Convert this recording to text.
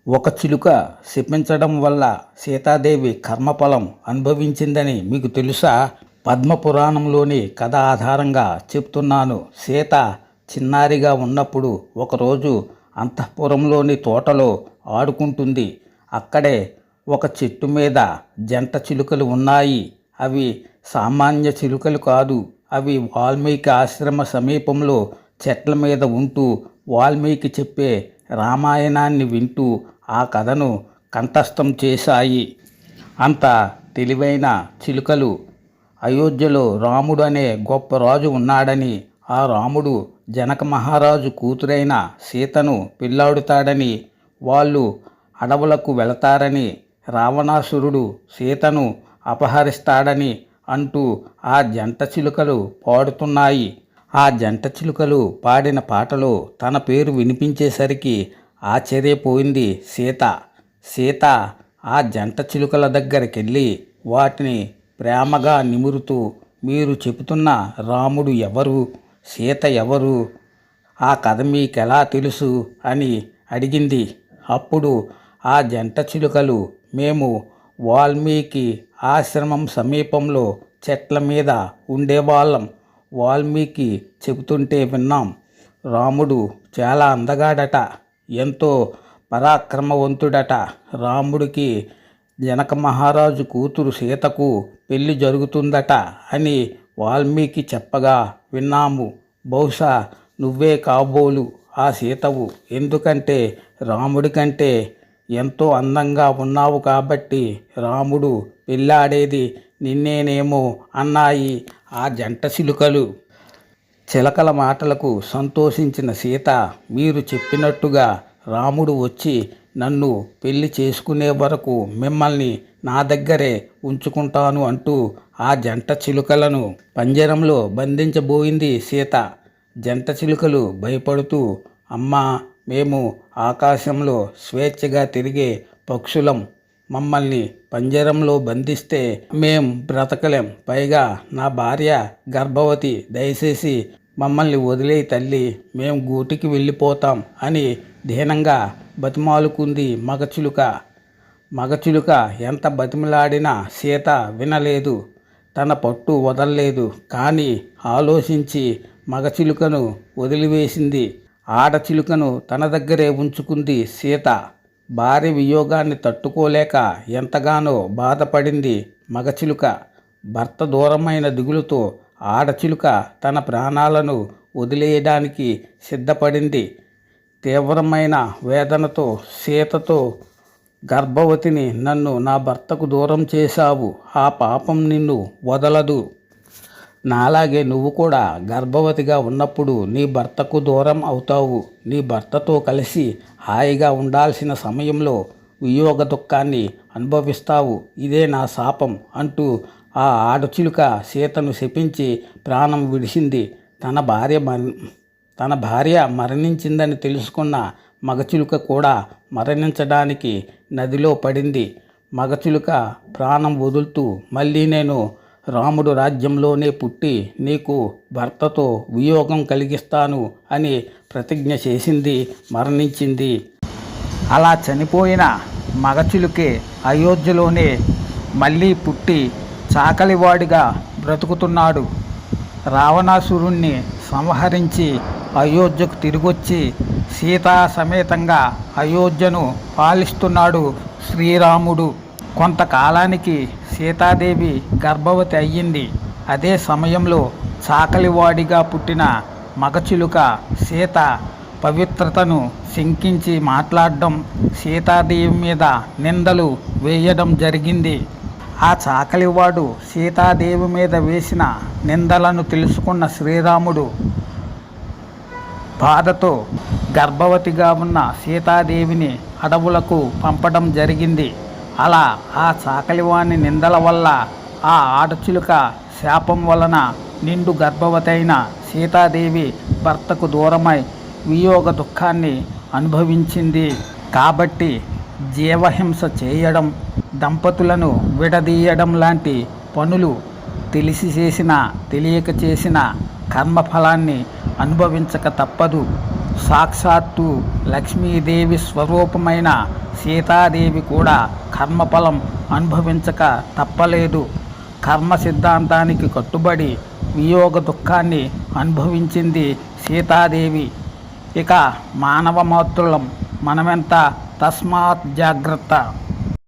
ఒక చిలుక శపించడం వల్ల సీతాదేవి కర్మఫలం అనుభవించిందని మీకు తెలుసా? పద్మపురాణంలోని కథ ఆధారంగా చెప్తున్నాను. సీత చిన్నారిగా ఉన్నప్పుడు ఒకరోజు అంతఃపురంలోని తోటలో ఆడుకుంటుంది. అక్కడే ఒక చెట్టు మీద జంట చిలుకలు ఉన్నాయి. అవి సామాన్య చిలుకలు కాదు. అవి వాల్మీకి ఆశ్రమ సమీపంలో చెట్ల మీద ఉంటూ వాల్మీకి చెప్పే రామాయణాన్ని వింటూ ఆ కథను కంఠస్థం చేశాయి. అంత తెలివైన చిలుకలు అయోధ్యలో రాముడు అనే గొప్ప రాజు ఉన్నాడని, ఆ రాముడు జనక మహారాజు కూతురైన సీతను పెళ్ళాడుతాడని, వాళ్ళు అడవులకు వెళతారని, రావణాసురుడు సీతను అపహరిస్తాడని అంటూ ఆ జంట చిలుకలు పాడుతున్నాయి. ఆ జంట చిలుకలు పాడిన పాటలో తన పేరు వినిపించేసరికి ఆశ్చర్యపోయింది సీత. సీత ఆ జంట చిలుకల దగ్గరికెళ్ళి వాటిని ప్రేమగా నిమురుతూ, మీరు చెబుతున్న రాముడు ఎవరు, సీత ఎవరు, ఆ కథ మీకెలా తెలుసు అని అడిగింది. అప్పుడు ఆ జంట చిలుకలు, మేము వాల్మీకి ఆశ్రమం సమీపంలో చెట్ల మీద ఉండేవాళ్ళం. వాల్మీకి చెబుతుంటే విన్నాం. రాముడు చాలా అందగాడట, ఎంతో పరాక్రమవంతుడట. రాముడికి జనక మహారాజు కూతురు సీతకు పెళ్లి జరుగుతుందట అని వాల్మీకి చెప్పగా విన్నాము. బహుశా నువ్వే కాబోలు ఆ సీతవు. ఎందుకంటే రాముడి కంటే ఎంతో అందంగా ఉన్నావు కాబట్టి రాముడు పెళ్ళాడేది నిన్నేనేమో అన్నాయి ఆ జంట చిలుకలు. చిలకల మాటలకు సంతోషించిన సీత, మీరు చెప్పినట్టుగా రాముడు వచ్చి నన్ను పెళ్లి చేసుకునే వరకు మిమ్మల్ని నా దగ్గరే ఉంచుకుంటాను అంటూ ఆ జంట చిలుకలను పంజరంలో బంధించబోయింది సీత. జంట చిలుకలు భయపడుతూ, అమ్మా, మేము ఆకాశంలో స్వేచ్ఛగా తిరిగే పక్షులం. మమ్మల్ని పంజరంలో బంధిస్తే మేం బ్రతకలేం. పైగా నా భార్య గర్భవతి. దయచేసి మమ్మల్ని వదిలే తల్లి, మేం గూటికి వెళ్ళిపోతాం అని దీనంగా బతిమాలుకుంది మగచిలుక. మగచిలుక ఎంత బతిమలాడినా సీత వినలేదు. తన పట్టు వదలలేదు. కానీ ఆలోచించి మగచిలుకను వదిలివేసింది. ఆడచిలుకను తన దగ్గరే ఉంచుకుంది సీత. భార్య వియోగాన్ని తట్టుకోలేక ఎంతగానో బాధపడింది మగచిలుక. భర్త దూరమైన దిగులుతో ఆడచిలుక తన ప్రాణాలను వదిలేయడానికి సిద్ధపడింది. తీవ్రమైన వేదనతో సీతతో, గర్భవతిని నన్ను నా భర్తకు దూరం చేశావు. ఆ పాపం నిన్ను వదలదు. నాలాగే నువ్వు కూడా గర్భవతిగా ఉన్నప్పుడు నీ భర్తకు దూరం అవుతావు. నీ భర్తతో కలిసి హాయిగా ఉండాల్సిన సమయంలో వియోగ దుఃఖాన్ని అనుభవిస్తావు. ఇదే నా శాపం అంటూ ఆ ఆడచిలుక సీతను శపించి ప్రాణం విడిచింది. తన భార్య మరణించిందని తెలుసుకున్న మగచిలుక కూడా మరణించడానికి నదిలో పడింది. మగచిలుక ప్రాణం వదులుతూ, మళ్ళీ నేను రాముడు రాజ్యంలోనే పుట్టి నీకు భర్తతో వియోగం కలిగిస్తాను అని ప్రతిజ్ఞ చేసింది. మరణించింది. అలా చనిపోయిన మగచిలుకే అయోధ్యలోనే మళ్ళీ పుట్టి చాకలివాడిగా బ్రతుకుతున్నాడు. రావణాసురుణ్ణి సంహరించి అయోధ్యకు తిరిగొచ్చి సీతా సమేతంగా అయోధ్యను పాలిస్తున్నాడు శ్రీరాముడు. కొంతకాలానికి సీతాదేవి గర్భవతి అయ్యింది. అదే సమయంలో చాకలివాడిగా పుట్టిన మగచిలుక సీత పవిత్రతను శంకించి మాట్లాడడం, సీతాదేవి మీద నిందలు వేయడం జరిగింది. ఆ చాకలివాడు సీతాదేవి మీద వేసిన నిందలను తెలుసుకున్న శ్రీరాముడు బాధతో గర్భవతిగా ఉన్న సీతాదేవిని అడవులకు పంపడం జరిగింది. అలా ఆ చాకలివాని నిందల వల్ల, ఆ ఆడచిలుక శాపం వలన నిండు గర్భవతి అయిన సీతాదేవి భర్తకు దూరమై వియోగ దుఃఖాన్ని అనుభవించింది. కాబట్టి జీవహింస చేయడం, దంపతులను విడదీయడం లాంటి పనులు తెలిసి చేసినా తెలియక చేసిన కర్మఫలాన్ని అనుభవించక తప్పదు. సాక్షాత్తు లక్ష్మీదేవి స్వరూపమైన సీతాదేవి కూడా కర్మఫలం అనుభవించక తప్పలేదు. కర్మ సిద్ధాంతానికి కట్టుబడి వియోగ దుఃఖాన్ని అనుభవించింది సీతాదేవి. ఇక మానవ మాతృలం మనమెంత, తస్మాత్ జాగ్రత్త.